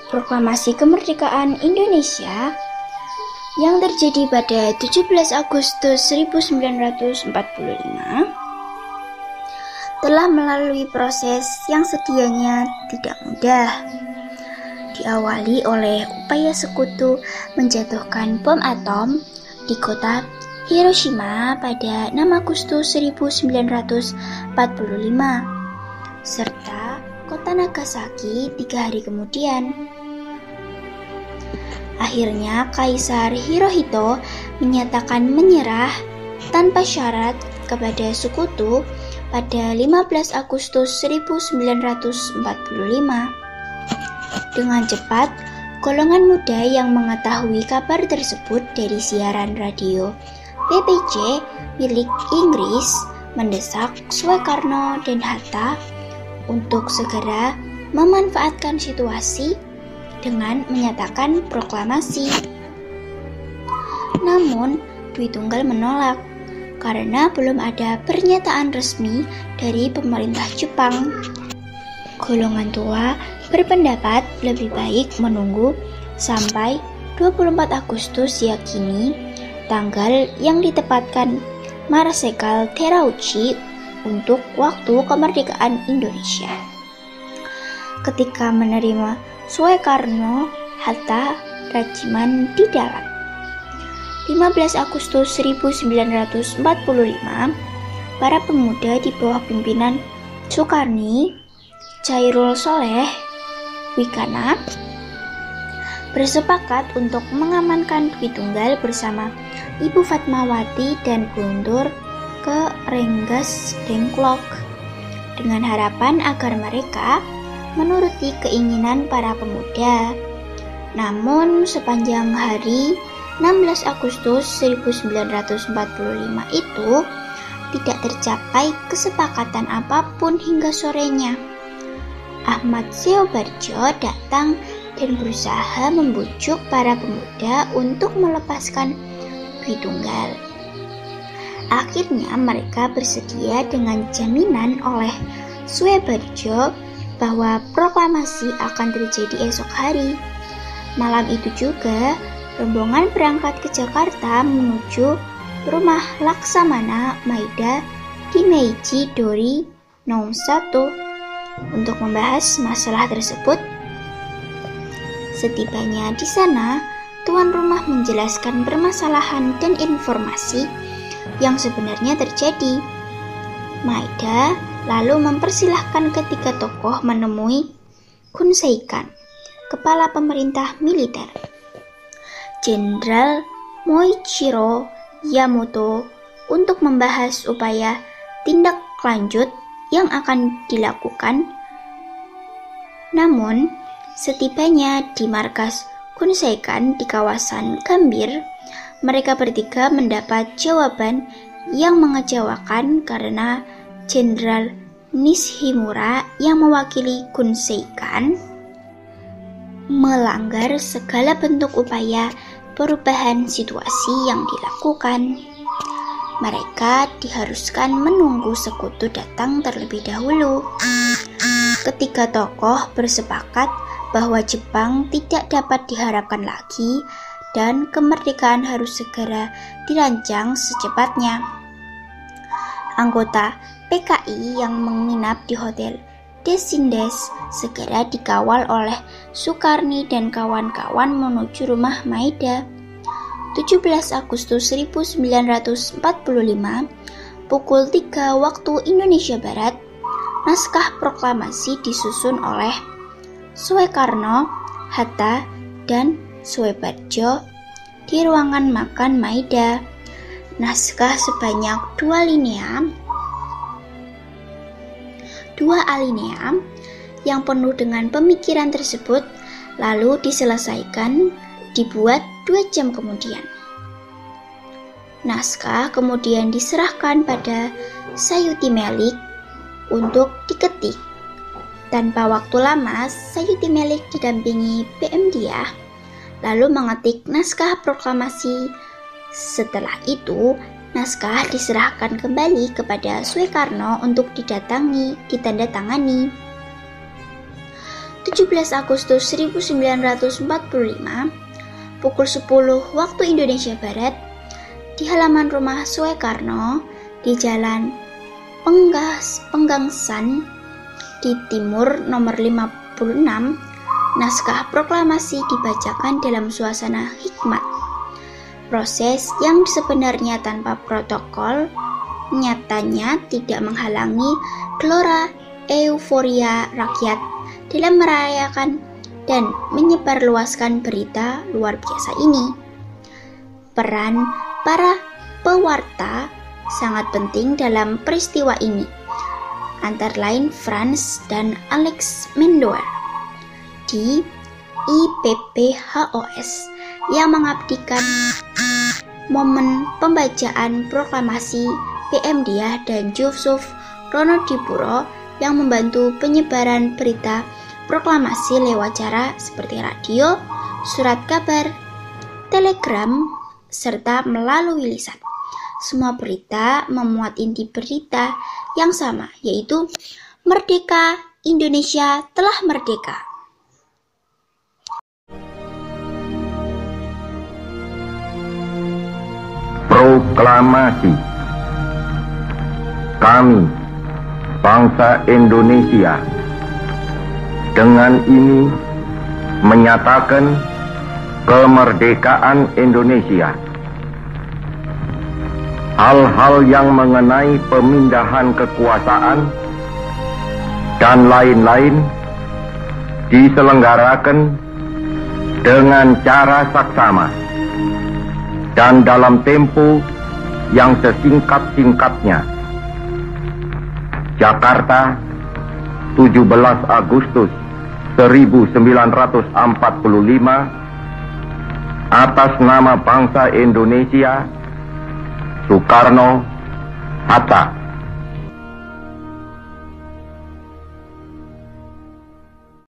Proklamasi Kemerdekaan Indonesia yang terjadi pada 17 Agustus 1945 telah melalui proses yang sedianya tidak mudah. Diawali oleh upaya sekutu menjatuhkan bom atom di kota Hiroshima pada 6 Agustus 1945 serta kota Nagasaki 3 hari kemudian. Akhirnya Kaisar Hirohito menyatakan menyerah tanpa syarat kepada sekutu pada 15 Agustus 1945. Dengan cepat, golongan muda yang mengetahui kabar tersebut dari siaran radio BBC milik Inggris mendesak Soekarno dan Hatta untuk segera memanfaatkan situasi dengan menyatakan proklamasi. Namun, Dwi Tunggal menolak karena belum ada pernyataan resmi dari pemerintah Jepang. Golongan tua berpendapat lebih baik menunggu sampai 24 Agustus yakini tanggal yang ditempatkan Marsekal Terauchi untuk waktu kemerdekaan Indonesia. Ketika menerima Soekarno, Hatta, Rajiman di dalam 15 Agustus 1945, para pemuda di bawah pimpinan Soekarni, Chairul Soleh, Wikana bersepakat untuk mengamankan Dwi Tunggal bersama Ibu Fatmawati dan Guntur ke Rengas Dengklok dengan harapan agar mereka menuruti keinginan para pemuda. Namun sepanjang hari 16 Agustus 1945 itu tidak tercapai kesepakatan apapun hingga sorenya. Ahmad Seobarjo datang dan berusaha membujuk para pemuda untuk melepaskan Dwi Tunggal. Akhirnya mereka bersedia dengan jaminan oleh Soebarjo bahwa proklamasi akan terjadi esok hari. Malam itu juga, rombongan berangkat ke Jakarta menuju rumah Laksamana Maida di Meiji Dori No. 1 untuk membahas masalah tersebut. Setibanya di sana, tuan rumah menjelaskan permasalahan dan informasi yang sebenarnya terjadi. Maida lalu mempersilahkan ketiga tokoh menemui Kun Seikan, kepala pemerintah militer, Jenderal Moichiro Yamamoto, untuk membahas upaya tindak lanjut yang akan dilakukan. Namun, setibanya di markas Kun Seikan di kawasan Gambir, mereka bertiga mendapat jawaban yang mengecewakan karena Jenderal Nishimura yang mewakili Kun Seikan melanggar segala bentuk upaya perubahan situasi yang dilakukan. Mereka diharuskan menunggu sekutu datang terlebih dahulu. Ketiga tokoh bersepakat bahwa Jepang tidak dapat diharapkan lagi dan kemerdekaan harus segera dirancang secepatnya. Anggota PKI yang menginap di Hotel Desindes segera dikawal oleh Soekarni dan kawan-kawan menuju rumah Maida. 17 Agustus 1945, pukul 3 waktu Indonesia Barat, naskah proklamasi disusun oleh Soekarno, Hatta, dan Soebarjo di ruangan makan Maida. Naskah sebanyak 2 alinea yang penuh dengan pemikiran tersebut lalu diselesaikan dibuat 2 jam kemudian. Naskah kemudian diserahkan pada Sayuti Melik untuk diketik. Tanpa waktu lama, Sayuti Melik didampingi PM Diah lalu mengetik naskah proklamasi. Setelah itu, naskah diserahkan kembali kepada Soekarno untuk ditandatangani. 17 Agustus 1945, pukul 10 waktu Indonesia Barat, di halaman rumah Soekarno di Jalan Penggangsan di Timur nomor 56, naskah proklamasi dibacakan dalam suasana hikmat. Proses yang sebenarnya tanpa protokol nyatanya tidak menghalangi gelora euforia rakyat dalam merayakan dan menyebarluaskan berita luar biasa ini. Peran para pewarta sangat penting dalam peristiwa ini, antara lain Franz dan Alex Mendoer di IPPHOS yang mengabdikan momen pembacaan proklamasi, PM Diah dan Yusuf Ronodipuro yang membantu penyebaran berita proklamasi lewat cara seperti radio, surat kabar, telegram, serta melalui lisan. Semua berita memuat inti berita yang sama, yaitu Merdeka, Indonesia telah merdeka. Proklamasi. Kami, bangsa Indonesia, dengan ini menyatakan kemerdekaan Indonesia. Hal-hal yang mengenai pemindahan kekuasaan dan lain-lain diselenggarakan dengan cara saksama dan dalam tempo yang sesingkat-singkatnya. Jakarta, 17 Agustus 1945, atas nama bangsa Indonesia, Soekarno, Hatta.